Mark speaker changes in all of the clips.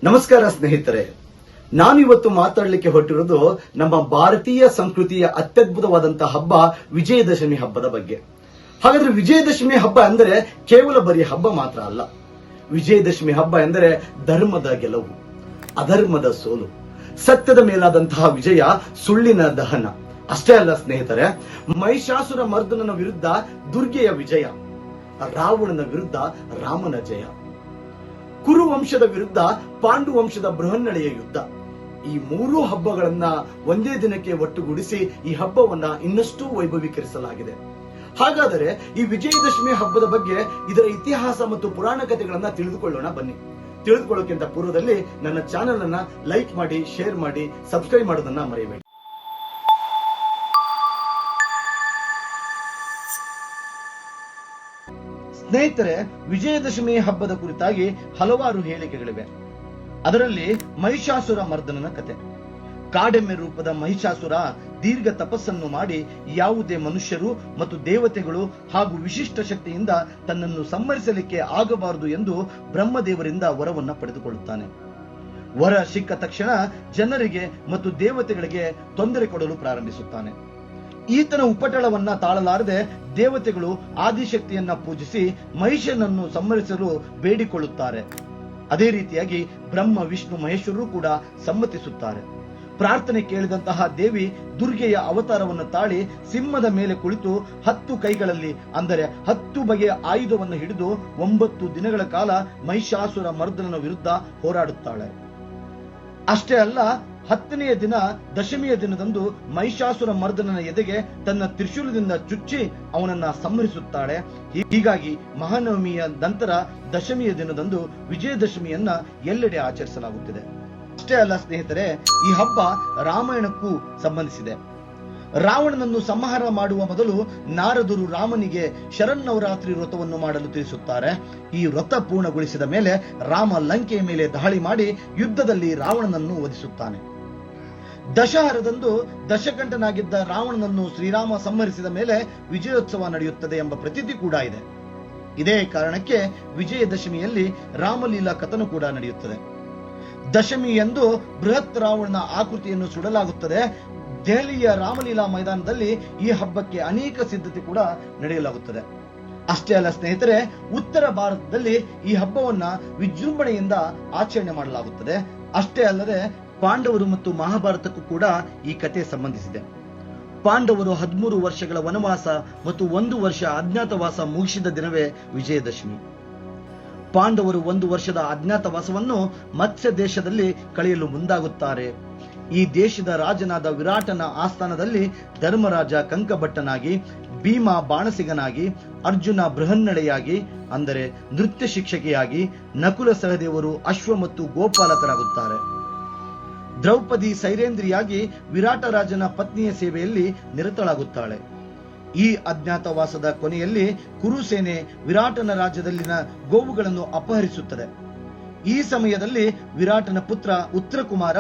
Speaker 1: ನಮಸ್ಕಾರ ಸ್ನೇಹಿತರೆ, ನಾನಿವತ್ತು ಮಾತಾಡಲಿಕ್ಕೆ ಹೊರಟಿರೋದು ನಮ್ಮ ಭಾರತೀಯ ಸಂಸ್ಕೃತಿಯ ಅತ್ಯದ್ಭುತವಾದಂತಹ ಹಬ್ಬ ವಿಜಯದಶಮಿ ಹಬ್ಬದ ಬಗ್ಗೆ. ಹಾಗಾದ್ರೆ ವಿಜಯದಶಮಿ ಹಬ್ಬ ಅಂದರೆ ಕೇವಲ ಬರೀ ಹಬ್ಬ ಮಾತ್ರ ಅಲ್ಲ. ವಿಜಯದಶಮಿ ಹಬ್ಬ ಎಂದರೆ ಧರ್ಮದ ಗೆಲುವು, ಅಧರ್ಮದ ಸೋಲು, ಸತ್ಯದ ಮೇಲಾದಂತಹ ವಿಜಯ, ಸುಳ್ಳಿನ ದಹನ. ಅಷ್ಟೇ ಅಲ್ಲ ಸ್ನೇಹಿತರೆ, ಮಹಿಷಾಸುರ ಮರ್ದನನ ವಿರುದ್ಧ ದುರ್ಗೆಯ ವಿಜಯ, ರಾವಣನ ವಿರುದ್ಧ ರಾಮನ ಜಯ, ಕುರು ವಂಶದ ವಿರುದ್ಧ ಪಾಂಡು ವಂಶದ ಬೃಹನ್ನಳೆಯ ಯುದ್ಧ. ಈ ಮೂರೂ ಹಬ್ಬಗಳನ್ನ ಒಂದೇ ದಿನಕ್ಕೆ ಒಟ್ಟುಗೂಡಿಸಿ ಈ ಹಬ್ಬವನ್ನ ಇನ್ನಷ್ಟು ವೈಭವೀಕರಿಸಲಾಗಿದೆ. ಹಾಗಾದರೆ ಈ ವಿಜಯದಶಮಿ ಹಬ್ಬದ ಬಗ್ಗೆ, ಇದರ ಇತಿಹಾಸ ಮತ್ತು ಪುರಾಣ ಕಥೆಗಳನ್ನ ತಿಳಿದುಕೊಳ್ಳೋಣ ಬನ್ನಿ. ತಿಳಿದುಕೊಳ್ಳೋಕ್ಕಿಂತ ಪೂರ್ವದಲ್ಲಿ ನನ್ನ ಚಾನೆಲ್ ಅನ್ನ ಲೈಕ್ ಮಾಡಿ, ಶೇರ್ ಮಾಡಿ, ಸಬ್ಸ್ಕ್ರೈಬ್ ಮಾಡೋದನ್ನ ಮರೆಯಬೇಡಿ. ಸ್ನೇಹಿತರೆ, ವಿಜಯದಶಮಿ ಹಬ್ಬದ ಕುರಿತಾಗಿ ಹಲವಾರು ಹೇಳಿಕೆಗಳಿವೆ. ಅದರಲ್ಲಿ ಮಹಿಷಾಸುರ ಮರ್ದನನ ಕತೆ. ಕಾಡೆಮ್ಮೆ ರೂಪದ ಮಹಿಷಾಸುರ ದೀರ್ಘ ತಪಸ್ಸನ್ನು ಮಾಡಿ ಯಾವುದೇ ಮನುಷ್ಯರು ಮತ್ತು ದೇವತೆಗಳು ಹಾಗೂ ವಿಶಿಷ್ಟ ಶಕ್ತಿಯಿಂದ ತನ್ನನ್ನು ಸಂಹರಿಸಲಿಕ್ಕೆ ಆಗಬಾರದು ಎಂದು ಬ್ರಹ್ಮದೇವರಿಂದ ವರವನ್ನ ಪಡೆದುಕೊಳ್ಳುತ್ತಾನೆ. ವರ ಸಿಕ್ಕ ತಕ್ಷಣ ಜನರಿಗೆ ಮತ್ತು ದೇವತೆಗಳಿಗೆ ತೊಂದರೆ ಕೊಡಲು ಪ್ರಾರಂಭಿಸುತ್ತಾನೆ. ಈತನ ಉಪಟಳವನ್ನ ತಾಳಲಾರದೆ ದೇವತೆಗಳು ಆದಿಶಕ್ತಿಯನ್ನ ಪೂಜಿಸಿ ಮಹಿಷನನ್ನು ಸಂಹರಿಸಲು ಬೇಡಿಕೊಳ್ಳುತ್ತಾರೆ. ಅದೇ ರೀತಿಯಾಗಿ ಬ್ರಹ್ಮ, ವಿಷ್ಣು, ಮಹೇಶ್ವರರು ಕೂಡ ಸಮ್ಮತಿಸುತ್ತಾರೆ. ಪ್ರಾರ್ಥನೆ ಕೇಳಿದಂತಹ ದೇವಿ ದುರ್ಗೆಯ ಅವತಾರವನ್ನು ತಾಳಿ ಸಿಂಹದ ಮೇಲೆ ಕುಳಿತು 10 ಕೈಗಳಲ್ಲಿ, ಅಂದರೆ 10 ಬಗೆಯ ಆಯುಧವನ್ನು ಹಿಡಿದು 9 ದಿನಗಳ ಕಾಲ ಮಹಿಷಾಸುರ ಮರ್ದನನ ವಿರುದ್ಧ ಹೋರಾಡುತ್ತಾಳೆ. ಅಷ್ಟೇ ಅಲ್ಲ, 10ನೆಯ ದಿನ ದಶಮಿಯ ದಿನದಂದು ಮಹಿಷಾಸುರ ಮರ್ದನನ ಎದೆಗೆ ತನ್ನ ತ್ರಿಶೂಲದಿಂದ ಚುಚ್ಚಿ ಅವನನ್ನ ಸಂಹರಿಸುತ್ತಾಳೆ. ಹೀಗಾಗಿ ಮಹಾನವಮಿಯ ನಂತರ ದಶಮಿಯ ದಿನದಂದು ವಿಜಯದಶಮಿಯನ್ನ ಎಲ್ಲೆಡೆ ಆಚರಿಸಲಾಗುತ್ತಿದೆ. ಅಷ್ಟೇ ಅಲ್ಲ ಸ್ನೇಹಿತರೆ, ಈ ಹಬ್ಬ ರಾಮಾಯಣಕ್ಕೂ ಸಂಬಂಧಿಸಿದೆ. ರಾವಣನನ್ನು ಸಂಹಾರ ಮಾಡುವ ಮೊದಲು ನಾರದರು ರಾಮನಿಗೆ ಶರನ್ನವರಾತ್ರಿ ವ್ರತವನ್ನು ಮಾಡಲು ತಿಳಿಸುತ್ತಾರೆ. ಈ ವ್ರತ ಪೂರ್ಣಗೊಳಿಸಿದ ಮೇಲೆ ರಾಮ ಲಂಕೆಯ ಮೇಲೆ ದಾಳಿ ಮಾಡಿ ಯುದ್ಧದಲ್ಲಿ ರಾವಣನನ್ನು ವಧಿಸುತ್ತಾನೆ. ದಶಹರದಂದು ದಶಕಂಠನಾಗಿದ್ದ ರಾವಣನನ್ನು ಶ್ರೀರಾಮ ಸಂಹರಿಸಿದ ಮೇಲೆ ವಿಜಯೋತ್ಸವ ನಡೆಯುತ್ತದೆ ಎಂಬ ಪ್ರತೀತಿ ಕೂಡ ಇದೆ. ಇದೇ ಕಾರಣಕ್ಕೆ ವಿಜಯದಶಮಿಯಲ್ಲಿ ರಾಮಲೀಲಾ ಕಥನ ಕೂಡ ನಡೆಯುತ್ತದೆ. ದಶಮಿ ಎಂದು ಬೃಹತ್ ರಾವಣನ ಆಕೃತಿಯನ್ನು ಸುಡಲಾಗುತ್ತದೆ. ದೆಹಲಿಯ ರಾಮಲೀಲಾ ಮೈದಾನದಲ್ಲಿ ಈ ಹಬ್ಬಕ್ಕೆ ಅನೇಕ ಸಿದ್ಧತೆ ಕೂಡ ನಡೆಯಲಾಗುತ್ತದೆ. ಅಷ್ಟೇ ಅಲ್ಲ ಸ್ನೇಹಿತರೆ, ಉತ್ತರ ಭಾರತದಲ್ಲಿ ಈ ಹಬ್ಬವನ್ನ ವಿಜೃಂಭಣೆಯಿಂದ ಆಚರಣೆ ಮಾಡಲಾಗುತ್ತದೆ. ಅಷ್ಟೇ ಅಲ್ಲದೆ ಪಾಂಡವರು ಮತ್ತು ಮಹಾಭಾರತಕ್ಕೂ ಕೂಡ ಈ ಕಥೆ ಸಂಬಂಧಿಸಿದೆ. ಪಾಂಡವರು 13 ವರ್ಷಗಳ ವನವಾಸ ಮತ್ತು 1 ವರ್ಷ ಅಜ್ಞಾತವಾಸ ಮುಗಿಸಿದ ದಿನವೇ ವಿಜಯದಶಮಿ. ಪಾಂಡವರು 1 ವರ್ಷದ ಅಜ್ಞಾತವಾಸವನ್ನು ಮತ್ಸ್ಯ ದೇಶದಲ್ಲಿ ಕಳೆಯಲು ಮುಂದಾಗುತ್ತಾರೆ. ಈ ದೇಶದ ರಾಜನಾದ ವಿರಾಟನ ಆಸ್ಥಾನದಲ್ಲಿ ಧರ್ಮರಾಜ ಕಂಕಭಟ್ಟನಾಗಿ, ಭೀಮ ಬಾಣಸಿಗನಾಗಿ, ಅರ್ಜುನ ಬೃಹನ್ನಳೆಯಾಗಿ ಅಂದರೆ ನೃತ್ಯ ಶಿಕ್ಷಕಿಯಾಗಿ, ನಕುಲ ಸಹದೇವರು ಅಶ್ವ ಮತ್ತು ಗೋಪಾಲಕರಾಗುತ್ತಾರೆ. ದ್ರೌಪದಿ ಸೈರೇಂದ್ರಿಯಾಗಿ ವಿರಾಟ ರಾಜನ ಪತ್ನಿಯ ಸೇವೆಯಲ್ಲಿ ನಿರತಳಾಗುತ್ತಾಳೆ. ಈ ಅಜ್ಞಾತವಾಸದ ಕೊನೆಯಲ್ಲಿ ಕುರುಸೇನೆ ವಿರಾಟನ ರಾಜ್ಯದಲ್ಲಿನ ಗೋವುಗಳನ್ನು ಅಪಹರಿಸುತ್ತದೆ. ಈ ಸಮಯದಲ್ಲಿ ವಿರಾಟನ ಪುತ್ರ ಉತ್ತರಕುಮಾರ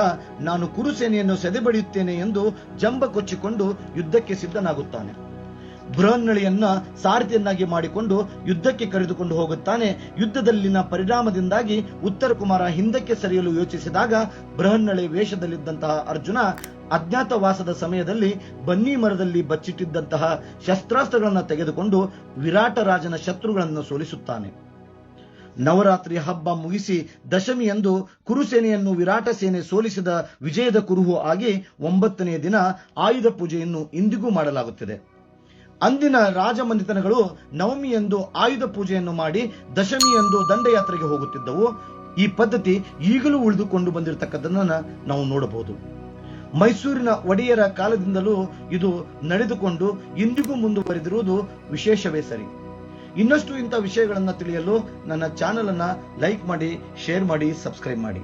Speaker 1: ನಾನು ಕುರುಸೇನೆಯನ್ನು ಸೆದೆಬಡಿಯುತ್ತೇನೆ ಎಂದು ಜಂಬ ಕೊಚ್ಚಿಕೊಂಡು ಯುದ್ಧಕ್ಕೆ ಸಿದ್ಧನಾಗುತ್ತಾನೆ. ಬೃಹನ್ನಳೆಯನ್ನ ಸಾರಥಿಯನ್ನಾಗಿ ಮಾಡಿಕೊಂಡು ಯುದ್ಧಕ್ಕೆ ಕರೆದುಕೊಂಡು ಹೋಗುತ್ತಾನೆ. ಯುದ್ಧದಲ್ಲಿನ ಪರಿಣಾಮದಿಂದಾಗಿ ಉತ್ತರಕುಮಾರ ಹಿಂದಕ್ಕೆ ಸರಿಯಲು ಯೋಚಿಸಿದಾಗ ಬೃಹನ್ನಳೆ ವೇಷದಲ್ಲಿದ್ದಂತಹ ಅರ್ಜುನ ಅಜ್ಞಾತವಾಸದ ಸಮಯದಲ್ಲಿ ಬನ್ನಿ ಮರದಲ್ಲಿ ಬಚ್ಚಿಟ್ಟಿದ್ದಂತಹ ಶಸ್ತ್ರಾಸ್ತ್ರಗಳನ್ನು ತೆಗೆದುಕೊಂಡು ವಿರಾಟ ರಾಜನ ಶತ್ರುಗಳನ್ನು ಸೋಲಿಸುತ್ತಾನೆ. ನವರಾತ್ರಿ ಹಬ್ಬ ಮುಗಿಸಿ ದಶಮಿಯಂದು ಕುರುಸೇನೆಯನ್ನು ವಿರಾಟ ಸೇನೆ ಸೋಲಿಸಿದ ವಿಜಯದ ಕುರುಹು ಆಗಿ 9ನೆಯ ದಿನ ಆಯುಧ ಪೂಜೆಯನ್ನು ಇಂದಿಗೂ ಮಾಡಲಾಗುತ್ತದೆ. ಅಂದಿನ ರಾಜಮನೆತನಗಳು ನವಮಿಯಂದು ಆಯುಧ ಪೂಜೆಯನ್ನು ಮಾಡಿ ದಶಮಿಯಂದು ದಂಡಯಾತ್ರೆಗೆ ಹೋಗುತ್ತಿದ್ದವು. ಈ ಪದ್ಧತಿ ಈಗಲೂ ಉಳಿದುಕೊಂಡು ಬಂದಿರತಕ್ಕದ್ದನ್ನ ನಾವು ನೋಡಬಹುದು. ಮೈಸೂರಿನ ಒಡೆಯರ ಕಾಲದಿಂದಲೂ ಇದು ನಡೆದುಕೊಂಡು ಇಂದಿಗೂ ಮುಂದುವರೆದಿರುವುದು ವಿಶೇಷವೇ ಸರಿ. ಇನ್ನಷ್ಟು ಇಂಥ ವಿಷಯಗಳನ್ನು ತಿಳಿಯಲು ನನ್ನ ಚಾನೆಲ್ ಅನ್ನ ಲೈಕ್ ಮಾಡಿ, ಶೇರ್ ಮಾಡಿ, ಸಬ್ಸ್ಕ್ರೈಬ್ ಮಾಡಿ.